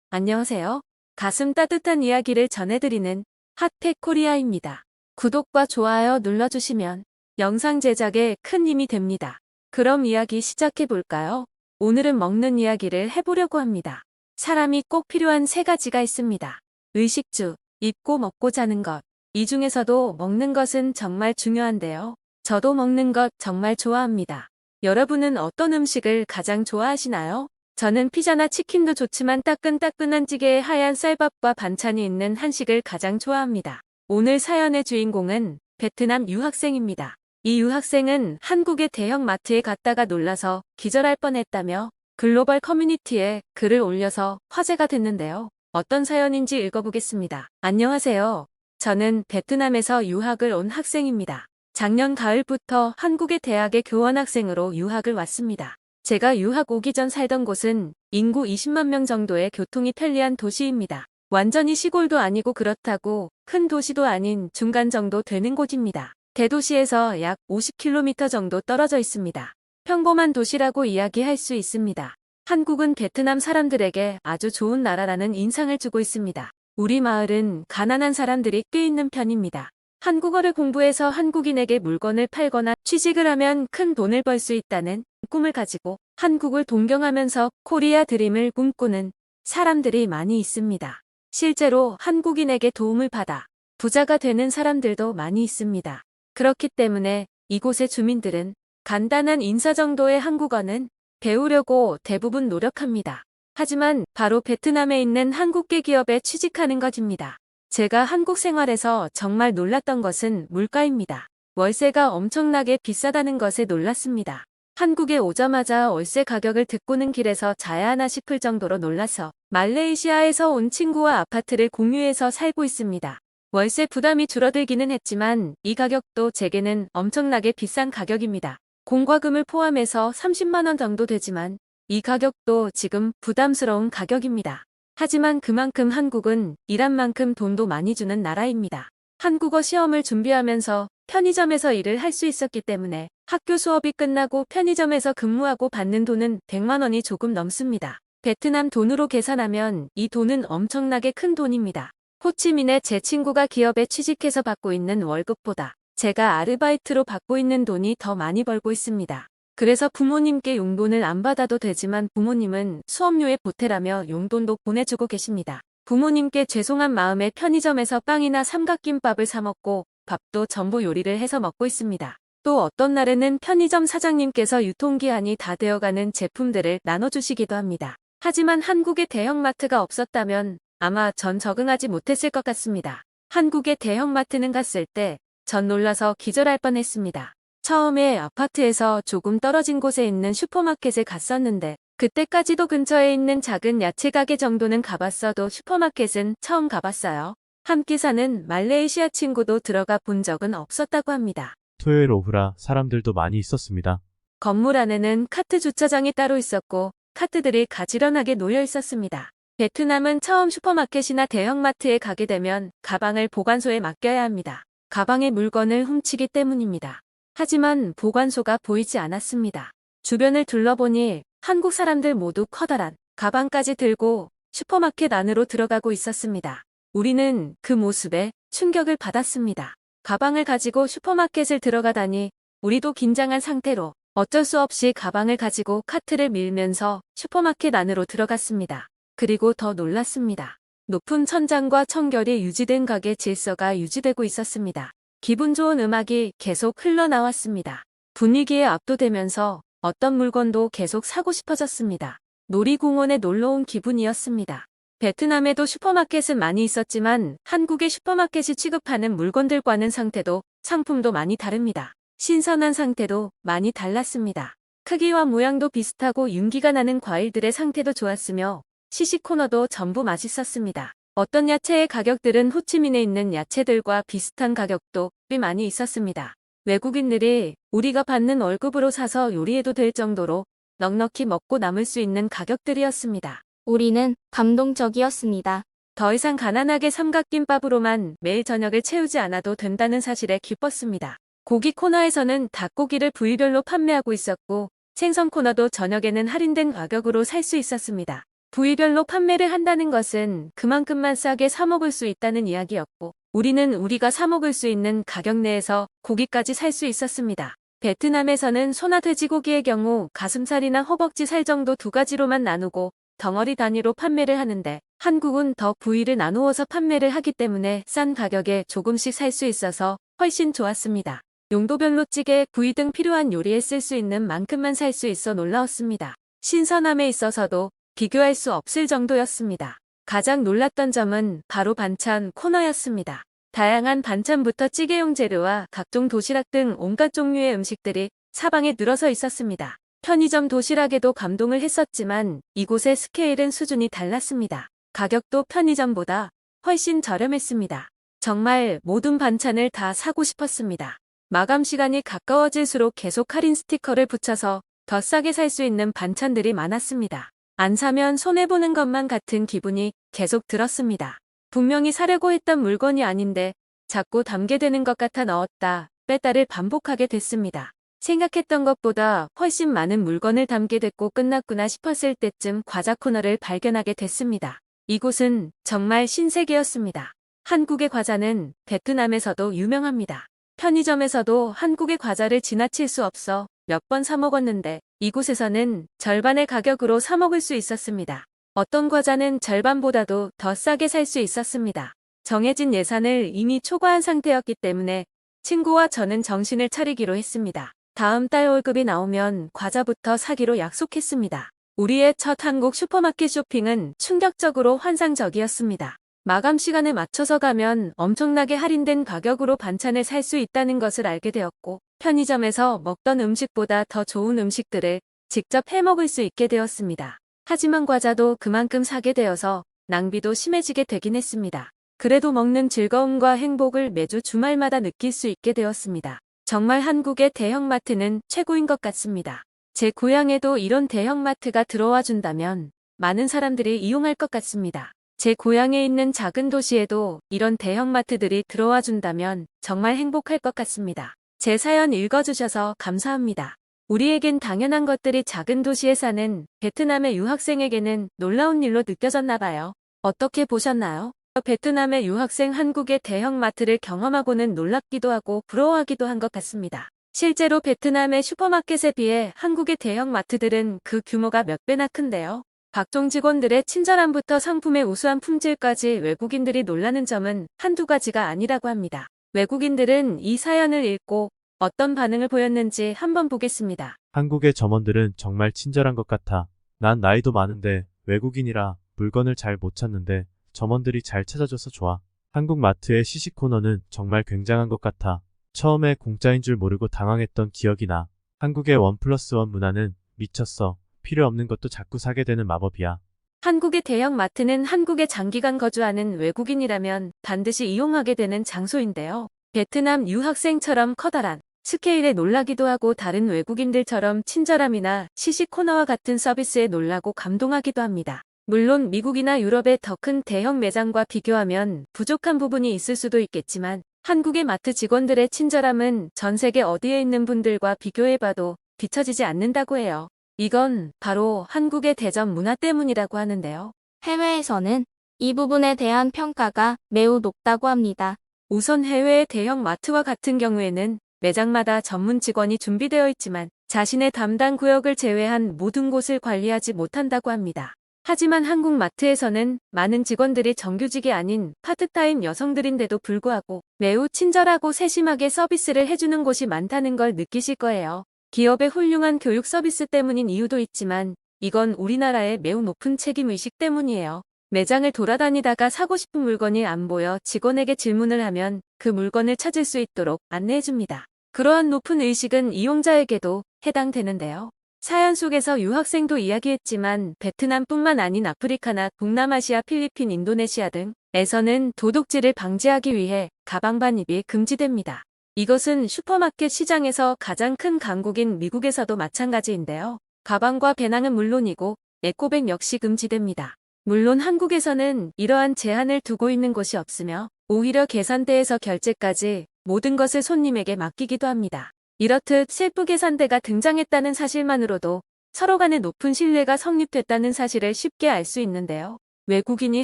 안녕하세요. 가슴 따뜻한 이야기를 전해드리는 핫팩 코리아입니다. 구독과 좋아요 눌러주시면 영상 제작에 큰 힘이 됩니다. 그럼 이야기 시작해볼까요? 오늘은 먹는 이야기를 해보려고 합니다. 사람이 꼭 필요한 세 가지가 있습니다. 의식주, 입고 먹고 자는 것. 이 중에서도 먹는 것은 정말 중요한데요. 저도 먹는 것 정말 좋아합니다. 여러분은 어떤 음식을 가장 좋아하시나요? 저는 피자나 치킨도 좋지만 따끈따끈한 찌개에 하얀 쌀밥과 반찬이 있는 한식을 가장 좋아합니다. 오늘 사연의 주인공은 베트남 유학생입니다. 이 유학생은 한국의 대형 마트에 갔다가 놀라서 기절할 뻔했다며 글로벌 커뮤니티에 글을 올려서 화제가 됐는데요. 어떤 사연인지 읽어보겠습니다. 안녕하세요. 저는 베트남에서 유학을 온 학생입니다. 작년 가을부터 한국의 대학에 교환학생으로 유학을 왔습니다. 제가 유학 오기 전 살던 곳은 인구 20만 명 정도의 교통이 편리한 도시입니다. 완전히 시골도 아니고 그렇다고 큰 도시도 아닌 중간 정도 되는 곳입니다. 대도시에서 약 50km 정도 떨어져 있습니다. 평범한 도시라고 이야기할 수 있습니다. 한국은 베트남 사람들에게 아주 좋은 나라라는 인상을 주고 있습니다. 우리 마을은 가난한 사람들이 꽤 있는 편입니다. 한국어를 공부해서 한국인에게 물건을 팔거나 취직을 하면 큰 돈을 벌 수 있다는 꿈을 가지고 한국을 동경하면서 코리아 드림을 꿈꾸는 사람들이 많이 있습니다. 실제로 한국인에게 도움을 받아 부자가 되는 사람들도 많이 있습니다. 그렇기 때문에 이곳의 주민들은 간단한 인사 정도의 한국어는 배우려고 대부분 노력합니다. 하지만 바로 베트남에 있는 한국계 기업에 취직하는 것입니다. 제가 한국 생활에서 정말 놀랐던 것은 물가입니다. 월세가 엄청나게 비싸다는 것에 놀랐습니다. 한국에 오자마자 월세 가격을 듣고는 길에서 자야 하나 싶을 정도로 놀라서 말레이시아에서 온 친구와 아파트를 공유해서 살고 있습니다. 월세 부담이 줄어들기는 했지만 이 가격도 제게는 엄청나게 비싼 가격입니다. 공과금을 포함해서 30만 원 정도 되지만 이 가격도 지금 부담스러운 가격입니다. 하지만 그만큼 한국은 일한 만큼 돈도 많이 주는 나라입니다. 한국어 시험을 준비하면서 편의점에서 일을 할 수 있었기 때문에 학교 수업이 끝나고 편의점에서 근무하고 받는 돈은 100만 원이 조금 넘습니다. 베트남 돈으로 계산하면 이 돈은 엄청나게 큰 돈입니다. 호치민의 제 친구가 기업에 취직해서 받고 있는 월급보다 제가 아르바이트로 받고 있는 돈이 더 많이 벌고 있습니다. 그래서 부모님께 용돈을 안 받아도 되지만 부모님은 수업료에 보태라며 용돈도 보내주고 계십니다. 부모님께 죄송한 마음에 편의점에서 빵이나 삼각김밥을 사 먹고 밥도 전부 요리를 해서 먹고 있습니다. 또 어떤 날에는 편의점 사장님께서 유통기한이 다 되어가는 제품들을 나눠주시기도 합니다. 하지만 한국에 대형마트가 없었다면 아마 전 적응하지 못했을 것 같습니다. 한국의 대형마트는 갔을 때 전 놀라서 기절할 뻔했습니다. 처음에 아파트에서 조금 떨어진 곳에 있는 슈퍼마켓에 갔었는데 그때까지도 근처에 있는 작은 야채 가게 정도는 가봤어도 슈퍼마켓은 처음 가봤어요. 함께 사는 말레이시아 친구도 들어가 본 적은 없었다고 합니다. 토요일 오후라 사람들도 많이 있었습니다. 건물 안에는 카트 주차장이 따로 있었고 카트들이 가지런하게 놓여 있었습니다. 베트남은 처음 슈퍼마켓이나 대형마트에 가게 되면 가방을 보관소에 맡겨야 합니다. 가방의 물건을 훔치기 때문입니다. 하지만 보관소가 보이지 않았습니다. 주변을 둘러보니 한국 사람들 모두 커다란 가방까지 들고 슈퍼마켓 안으로 들어가고 있었습니다. 우리는 그 모습에 충격을 받았습니다. 가방을 가지고 슈퍼마켓을 들어가다니 우리도 긴장한 상태로 어쩔 수 없이 가방을 가지고 카트를 밀면서 슈퍼마켓 안으로 들어갔습니다. 그리고 더 놀랐습니다. 높은 천장과 청결이 유지된 가게 질서가 유지되고 있었습니다. 기분 좋은 음악이 계속 흘러나왔습니다. 분위기에 압도되면서 어떤 물건도 계속 사고 싶어졌습니다. 놀이공원에 놀러온 기분이었습니다. 베트남에도 슈퍼마켓은 많이 있었지만 한국의 슈퍼마켓이 취급하는 물건들과는 상태도 상품도 많이 다릅니다. 신선한 상태도 많이 달랐습니다. 크기와 모양도 비슷하고 윤기가 나는 과일들의 상태도 좋았으며 시식 코너도 전부 맛있었습니다. 어떤 야채의 가격들은 호치민에 있는 야채들과 비슷한 가격도 꽤 많이 있었습니다. 외국인들이 우리가 받는 월급으로 사서 요리해도 될 정도로 넉넉히 먹고 남을 수 있는 가격들이었습니다. 우리는 감동적이었습니다. 더 이상 가난하게 삼각김밥으로만 매일 저녁을 채우지 않아도 된다는 사실에 기뻤습니다. 고기 코너에서는 닭고기를 부위별로 판매하고 있었고 생선 코너도 저녁에는 할인된 가격으로 살 수 있었습니다. 부위별로 판매를 한다는 것은 그만큼만 싸게 사 먹을 수 있다는 이야기였고, 우리는 우리가 사 먹을 수 있는 가격 내에서 고기까지 살 수 있었습니다. 베트남에서는 소나 돼지고기의 경우 가슴살이나 허벅지 살 정도 두 가지로만 나누고 덩어리 단위로 판매를 하는데, 한국은 더 부위를 나누어서 판매를 하기 때문에 싼 가격에 조금씩 살 수 있어서 훨씬 좋았습니다. 용도별로 찌개, 구이 등 필요한 요리에 쓸 수 있는 만큼만 살 수 있어 놀라웠습니다. 신선함에 있어서도 비교할 수 없을 정도였습니다. 가장 놀랐던 점은 바로 반찬 코너였습니다. 다양한 반찬부터 찌개용 재료와 각종 도시락 등 온갖 종류의 음식들이 사방에 늘어서 있었습니다. 편의점 도시락에도 감동을 했었지만 이곳의 스케일은 수준이 달랐습니다. 가격도 편의점보다 훨씬 저렴했습니다. 정말 모든 반찬을 다 사고 싶었습니다. 마감 시간이 가까워질수록 계속 할인 스티커를 붙여서 더 싸게 살 수 있는 반찬들이 많았습니다. 안 사면 손해보는 것만 같은 기분이 계속 들었습니다. 분명히 사려고 했던 물건이 아닌데 자꾸 담게 되는 것 같아 넣었다 뺐다를 반복하게 됐습니다. 생각했던 것보다 훨씬 많은 물건을 담게 됐고 끝났구나 싶었을 때쯤 과자 코너를 발견하게 됐습니다. 이곳은 정말 신세계였습니다. 한국의 과자는 베트남에서도 유명합니다. 편의점에서도 한국의 과자를 지나칠 수 없어 몇 번 사 먹었는데 이곳에서는 절반의 가격으로 사 먹을 수 있었습니다. 어떤 과자는 절반보다도 더 싸게 살 수 있었습니다. 정해진 예산을 이미 초과한 상태였기 때문에 친구와 저는 정신을 차리기로 했습니다. 다음 달 월급이 나오면 과자부터 사기로 약속했습니다. 우리의 첫 한국 슈퍼마켓 쇼핑은 충격적으로 환상적이었습니다. 마감 시간에 맞춰서 가면 엄청나게 할인된 가격으로 반찬을 살 수 있다는 것을 알게 되었고, 편의점에서 먹던 음식보다 더 좋은 음식들을 직접 해 먹을 수 있게 되었습니다. 하지만 과자도 그만큼 사게 되어서 낭비도 심해지게 되긴 했습니다. 그래도 먹는 즐거움과 행복을 매주 주말마다 느낄 수 있게 되었습니다. 정말 한국의 대형마트는 최고인 것 같습니다. 제 고향에도 이런 대형마트가 들어와 준다면 많은 사람들이 이용할 것 같습니다. 제 고향에 있는 작은 도시에도 이런 대형마트들이 들어와 준다면 정말 행복할 것 같습니다. 제 사연 읽어주셔서 감사합니다. 우리에겐 당연한 것들이 작은 도시에 사는 베트남의 유학생에게는 놀라운 일로 느껴졌나 봐요. 어떻게 보셨나요? 베트남의 유학생 한국의 대형마트를 경험하고는 놀랍기도 하고 부러워하기도 한 것 같습니다. 실제로 베트남의 슈퍼마켓에 비해 한국의 대형마트들은 그 규모가 몇 배나 큰데요. 각종 직원들의 친절함부터 상품의 우수한 품질까지 외국인들이 놀라는 점은 한두 가지가 아니라고 합니다. 외국인들은 이 사연을 읽고 어떤 반응을 보였는지 한번 보겠습니다. 한국의 점원들은 정말 친절한 것 같아. 난 나이도 많은데 외국인이라 물건을 잘 못 찾는데 점원들이 잘 찾아줘서 좋아. 한국 마트의 시식 코너는 정말 굉장한 것 같아. 처음에 공짜인 줄 모르고 당황했던 기억이 나. 한국의 1+1 문화는 미쳤어. 필요 없는 것도 자꾸 사게 되는 마법이야. 한국의 대형마트는 한국에 장기간 거주하는 외국인이라면 반드시 이용하게 되는 장소인데요. 베트남 유학생처럼 커다란 스케일에 놀라기도 하고 다른 외국인들처럼 친절함이나 시식 코너와 같은 서비스에 놀라고 감동하기도 합니다. 물론 미국이나 유럽의 더 큰 대형 매장과 비교하면 부족한 부분이 있을 수도 있겠지만 한국의 마트 직원들의 친절함은 전 세계 어디에 있는 분들과 비교해봐도 뒤처지지 않는다고 해요. 이건 바로 한국의 대전 문화 때문이라고 하는데요. 해외에서는 이 부분에 대한 평가가 매우 높다고 합니다. 우선 해외의 대형 마트와 같은 경우에는 매장마다 전문 직원이 준비되어 있지만 자신의 담당 구역을 제외한 모든 곳을 관리하지 못한다고 합니다. 하지만 한국 마트에서는 많은 직원들이 정규직이 아닌 파트타임 여성들인데도 불구하고 매우 친절하고 세심하게 서비스를 해주는 곳이 많다는 걸 느끼실 거예요. 기업의 훌륭한 교육 서비스 때문인 이유도 있지만 이건 우리나라의 매우 높은 책임의식 때문이에요. 매장을 돌아다니다가 사고 싶은 물건이 안 보여 직원에게 질문을 하면 그 물건을 찾을 수 있도록 안내해줍니다. 그러한 높은 의식은 이용자에게도 해당되는데요. 사연 속에서 유학생도 이야기했지만 베트남뿐만 아닌 아프리카나 동남아시아, 필리핀, 인도네시아 등에서는 도둑질을 방지하기 위해 가방 반입이 금지됩니다. 이것은 슈퍼마켓 시장에서 가장 큰 강국인 미국에서도 마찬가지인데요. 가방과 배낭은 물론이고 에코백 역시 금지됩니다. 물론 한국에서는 이러한 제한을 두고 있는 곳이 없으며 오히려 계산대에서 결제까지 모든 것을 손님에게 맡기기도 합니다. 이렇듯 셰프 계산대가 등장했다는 사실만으로도 서로 간의 높은 신뢰가 성립됐다는 사실을 쉽게 알 수 있는데요. 외국인이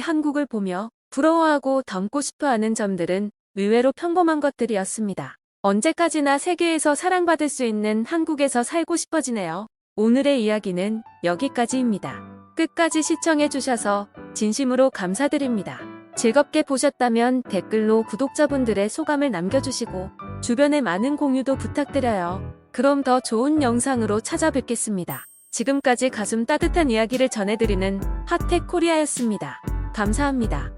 한국을 보며 부러워하고 닮고 싶어하는 점들은 의외로 평범한 것들이었습니다. 언제까지나 세계에서 사랑받을 수 있는 한국에서 살고 싶어지네요. 오늘의 이야기는 여기까지입니다. 끝까지 시청해주셔서 진심으로 감사드립니다. 즐겁게 보셨다면 댓글로 구독자분들의 소감을 남겨주시고 주변에 많은 공유도 부탁드려요. 그럼 더 좋은 영상으로 찾아뵙겠습니다. 지금까지 가슴 따뜻한 이야기를 전해드리는 핫텍코리아였습니다. 감사합니다.